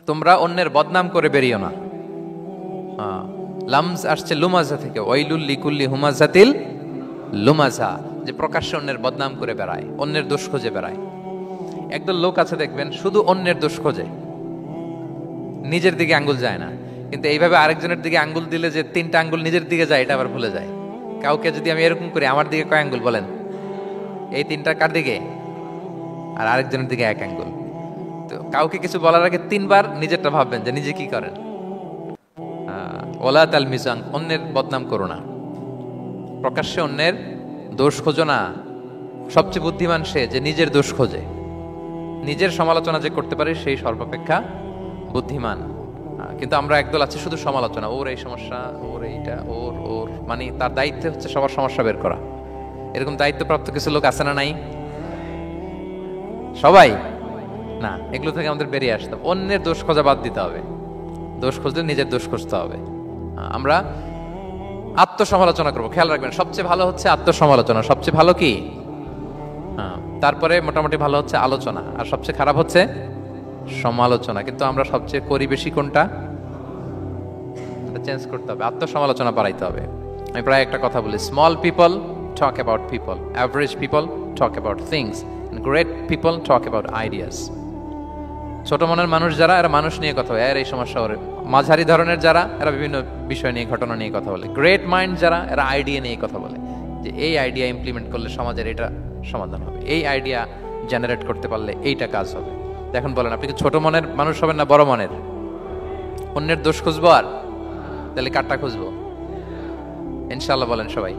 তোমরা অন্যের বদনাম করে বেরিও না। লামজ আসছে লুমাজা থেকে, ওয়াইলুল লিকুল্লি হুমাজাতিল লুমাজা, যে প্রকাশ্যে অন্যের বদনাম করে বেড়ায়, অন্যের দোষ খোঁজে বেড়ায়। একদল লোক আছে দেখবেন শুধু অন্যের দোষ খোঁজে, নিজের দিকে আঙ্গুল যায় না। কিন্তু এইভাবে আরেকজনের দিকে আঙ্গুল দিলে যে 3টা আঙ্গুল নিজের দিকে যায় এটা আবার ভুলে যায়। কাউকে যদি আমি এরকম করি, আমার দিকে কয় আঙ্গুল বলেন? এই 3টা কার দিকে? আর আরেকজনের দিকে 1 আঙ্গুল। তো কাউকে কিছু বলার আগে 3বার নিজেরটা ভাববেন যে নিজে কি করেন। ওলা তাল মিজাং, অন্যের বদনাম করো না, প্রকাশ্যে অন্যের দোষ খোঁজো না। সবচেয়ে বুদ্ধিমান সে যে নিজের দোষ খোঁজে। নিজের সমালোচনা যে করতে পারে সেই সর্বাপেক্ষা বুদ্ধিমান। কিন্তু আমরা একদল আছে শুধু সমালোচনা, ওর এই সমস্যা, ওর এইটা, ওর ওর মানে তার দায়িত্ব হচ্ছে সবার সমস্যা বের করা। এরকম দায়িত্বপ্রাপ্ত কিছু লোক আছে না? নাই? সবাই না, এগুলো থেকে আমাদের বেরিয়ে আসতে হবে। অন্যের দোষ খোঁজা বাদ দিতে হবে। দোষ খুঁজলে নিজের দোষ খুঁজতে হবে। আমরা আত্মসমালোচনা করবো। খেয়াল রাখবেন, সবচেয়ে ভালো হচ্ছে আত্মসমালোচনা। সবচেয়ে ভালো কি? তারপরে মোটামুটি ভালো হচ্ছে আলোচনা, আর সবচেয়ে খারাপ হচ্ছে সমালোচনা। কিন্তু আমরা সবচেয়ে করি বেশি কোনটা? চেঞ্জ করতে হবে, আত্মসমালোচনা বাড়াইতে হবে। আমি প্রায় একটা কথা বলি, small people talk about people, average people talk about things, great people talk about ideas. ছোট মনের মানুষ যারা, এরা মানুষ নিয়ে কথা বলে, এর এই সমস্যা ওর। মাঝারি ধরনের যারা, এরা বিভিন্ন বিষয় নিয়ে, ঘটনা নিয়ে কথা বলে। গ্রেট মাইন্ড যারা, এরা আইডিয়া নিয়ে কথা বলে, যে এই আইডিয়া ইমপ্লিমেন্ট করলে সমাজের এটা সমাধান হবে, এই আইডিয়া জেনারেট করতে পারলে এইটা কাজ হবে। দেখুন বলেন, আপনি কি ছোট মনের মানুষ হবেন না বড় মনের? অন্যের দোষ খুঁজবো আর তাহলে কারটা খুঁজবো? ইনশাআল্লাহ বলেন সবাই।